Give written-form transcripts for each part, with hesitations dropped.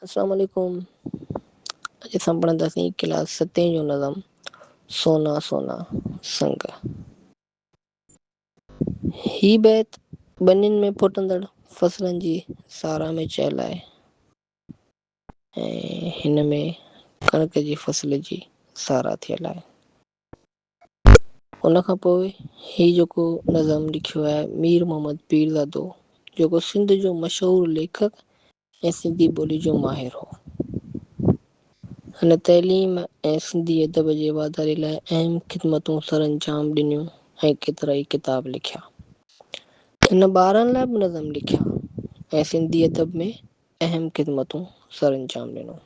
अस्सलाम वालेकुम। अॼु असां पढ़ंदासीं क्लास 7 जो नज़म सोना सोना संग। ही बैत ॿनिन में फुटंदड़ फसलनि जी सारा में चयल आहे ऐं हिन में कणिक जी फसल जी सारा थियल आहे। उन खां पोइ ही जेको नज़म लिखियो आहे मीर मोहम्मद पीरज़ादो, जेको सिंध जो मशहूरु लेखक ऐं सिंधी ॿोली जो माहिर हो। हिन तइलीम ऐं सिंधी अदब जे वाधारे लाइ अहम ख़िदमतूं सर अंजाम ॾिनियूं ऐं केतिरा ई किताब लिखिया। हिन ॿारनि लाइ बि नज़म लिखिया ऐं सिंधी अदब में अहम ख़िदमतूं सर अंजाम ॾिनो।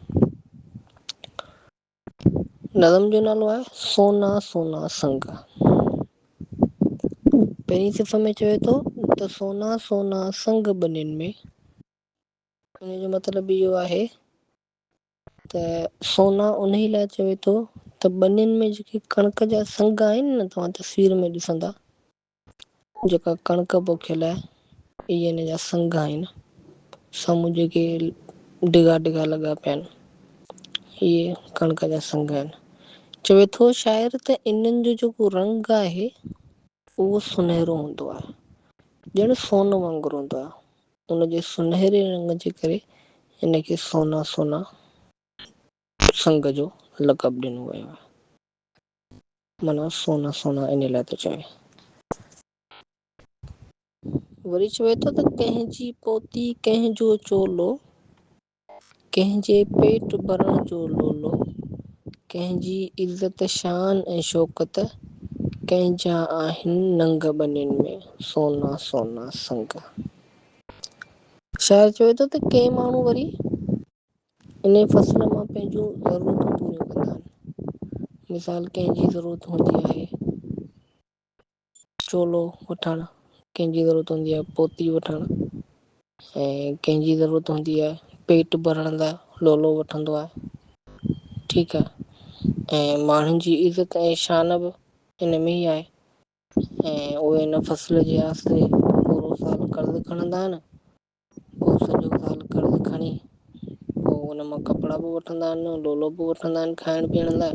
नज़म जो नालो आहे सोना सोना संग। पहिरीं सिफ़ में चवे थो त सोना सोना संग ॿनिन में। इन जो मतिलबु इहो आहे त सोना उन लाइ चवे थो त ॿनिन में जेके कणिक जा संग आहिनि न, तव्हां तस्वीर में ॾिसंदा जेका कणिक पोखियल आहे, इहे हिन जा संग आहिनि। साम्हूं जेके डिघा डिघा लॻा पिया आहिनि, इहे कणिक जा संग आहिनि। चवे थो शाइर त इन्हनि जो जेको रंग आहे उहो सुनहरो हूंदो आहे, ॼण सोन वांगुरु हूंदो आहे। उनजे सुनहरे रंग जे करे हिनखे सोना सोना संग जो लक़ब ॾिनो वियो आहे। माना सोना सोना इन लाइ थो चवे। वरी चवे थो त कंहिंजी पोती कंहिंजो चोलो, कंहिंजे पेट भरण जो लोलो, कंहिंजी इज़त शान ऐं शौक़त, कंहिंजा आहिनि नंग ॿनिन में सोना सोना संग। शाइर चवे थो त कंहिं माण्हू वरी इन फसल मां पंहिंजूं ज़रूरतूं पूरियूं कंदा आहिनि। मिसाल कंहिंजी ज़रूरत हूंदी आहे चोलो वठणु, कंहिंजी ज़रूरत हूंदी आहे पोती वठणु, ऐं कंहिंजी ज़रूरत हूंदी आहे पेट भरण लाइ लोलो वठंदो आहे। ठीकु आहे। ऐं माण्हुनि जी इज़त ऐं शान बि हिन में ई आहे। ऐं उहे हिन फसल जे आसिरे पूरो साल कर्ज़ु खणंदा आहिनि। पोइ सॼो साल कर्ज़ु खणी पोइ हुन मां कपिड़ा बि वठंदा आहिनि, लोलो बि वठंदा आहिनि खाइण पीअण लाइ।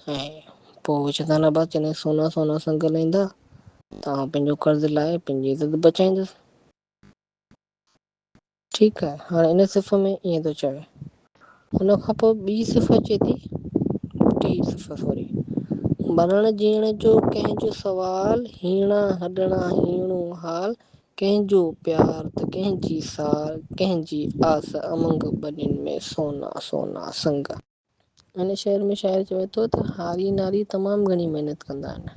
ऐं पोइ विचंदा आहिनि बस जॾहिं सोना सोना संग लहींदा, तव्हां पंहिंजो कर्ज़ु लाहे पंहिंजी इज़त बचाईंदुसि। ठीकु आहे। हाणे इन सिफ़ में ईअं थो चवे। हुन खां पोइ ॿी सिफ़ अचे थी, टी सिफ़ सॉरी, मरण जीअण जो कंहिंजो सवाल, हीणा हॾणा हीणो हाल, कंहिंजो प्यार त कंहिंजी सार, कंहिंजी आस अमंग ॿनिन में सोना सोना संग। हिन शेर में शाइर चवे थो त हारी नारी तमामु घणी महिनत कंदा आहिनि।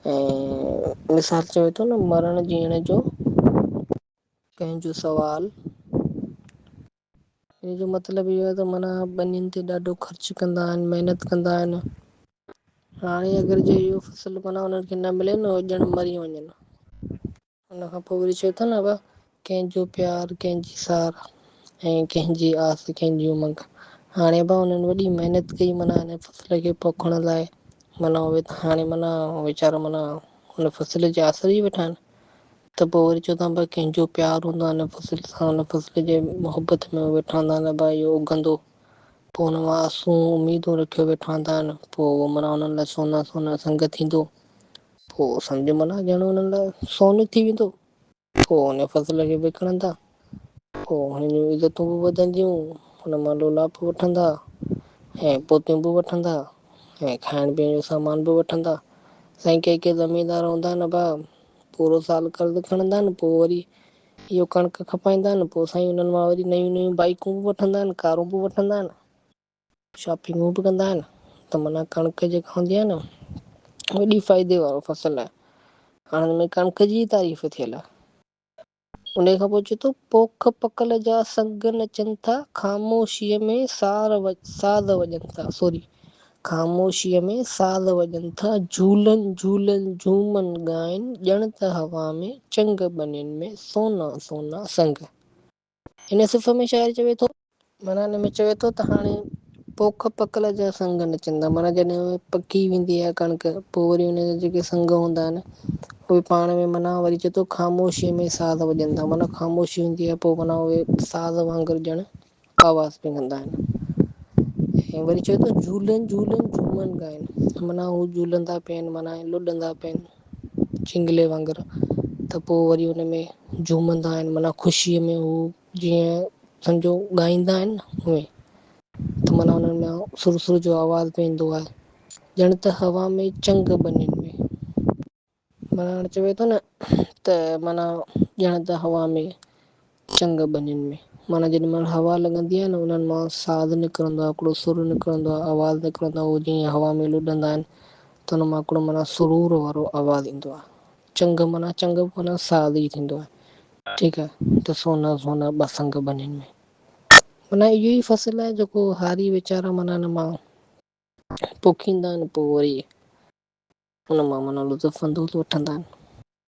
ऐं मिसाल चवे थो न, मरण जीअण जो कंहिंजो सवाल, इन जो मतिलबु इहो आहे त माना ॿनिन ते ॾाढो ख़र्चु कंदा आहिनि, महिनत कंदा आहिनि। हाणे अगरि जे इहो फसल माना उन्हनि खे न मिले न, ॼण मरी वञनि। हुन खां पोइ वरी चवे थो न, कंहिंजो प्यार कंहिंजी सार ऐं कंहिंजी आस कंहिंजी उमंग। हाणे भाउ हुननि वॾी महिनत कई माना हिन फसल खे पोखण लाइ, माना उहे त हाणे माना वीचारा माना हुन फसल जे आसरे ई वेठा आहिनि। त पोइ वरी चओ था भाई कंहिंजो प्यार हूंदो आहे हिन फसल सां, हुन फसल जे मोहबत में वेठा हूंदा आहिनि भाई इहो उगंदो। पोइ हुन मां आसूं उमीदूं रखियो वेठा हूंदा आहिनि। पोइ माना हुननि लाइ सोना सोना संग थींदो। पोइ सम्झ माना ॼण हुननि लाइ सोन थी वेंदो। पोइ हुन फसल खे विकिणंदा, पोइ हुननि जूं इज़तूं बि वधंदियूं, हुन मां लोला बि वठंदा ऐं पोतियूं बि वठंदा ऐं खाइण पीअण जो सामान बि वठंदा। साईं के ज़मीनदार हूंदा आहिनि भाउ, पूरो साल कर्ज़ु खणंदा आहिनि, पोइ वरी इहो कणिक खपाईंदा आहिनि। पोइ साईं हुननि मां वरी नयूं नयूं बाइकूं बि वठंदा आहिनि, कारूं बि वठंदा आहिनि, शॉपिंगूं बि कंदा आहिनि। त माना कणिक जेका हूंदी आहे न, वॾी फ़ाइदे वारो फसल आहे। हाणे हुन में कणिक जी तारीफ़ थियल आहे। उन खां पोइ चए थो पोख पकल जा संग नचनि था, ख़ामोशीअ में साज़ वॼनि था, सॉरी, ख़ामोशीअ में साज़ वॼनि था, झूलनि झूलनि झूमनि ॻाइनि, ॼण त हवा में चंग ॿनिन में सोना सोना संग। हिन सिफ़ में शाइर चवे थो, माना हिन में चवे थो त हाणे पोख पकल जा संग नचंदा, माना जॾहिं पकी वेंदी आहे कणिक, पोइ वरी हुनजा जेके संग हूंदा आहिनि उहे पाण में माना वरी चए थो ख़ामोशीअ में साज़ वॼंदा, माना ख़ामोशी हूंदी आहे पोइ माना उहे साज़ वांगुरु ॼण आवाज़ बि कंदा आहिनि। ऐं वरी चए थो झूलनि झूलनि झूमनि ॻाइनि, माना हू झूलंदा पिया आहिनि, माना लुॾंदा पिया आहिनि चिंगले वांगुरु। त पोइ वरी हुन में झूमंदा आहिनि, माना ख़ुशीअ में हू जीअं सम्झो ॻाईंदा आहिनि न उएं। त माना हुननि में सुर सुर जो आवाज़ बि ईंदो आहे, ॼण त हवा में चंग बनियुनि में। माना हाणे चवे थो न त माना ॼण त हवा में चंग बनियुनि में, माना जेॾी महिल हवा लॻंदी आहे न उन्हनि मां साद निकिरंदो आहे, हिकिड़ो सुर निकिरंदो आहे, आवाज़ निकिरंदो आहे, उहो जीअं हवा में लुॾंदा आहिनि त हुन मां हिकिड़ो माना सुरूर वारो आवाज़ु ईंदो आहे। चंग माना चंग माना साद ई थींदो आहे। ठीकु आहे, त सोना सोना ॿ संग बनियुनि में, माना इहो ई फ़सुलु आहे जेको हारी वीचारा माना हिन मां पोखींदा आहिनि, पोइ वरी हुन मां माना लुत्फ़ अंदोज़ वठंदा आहिनि।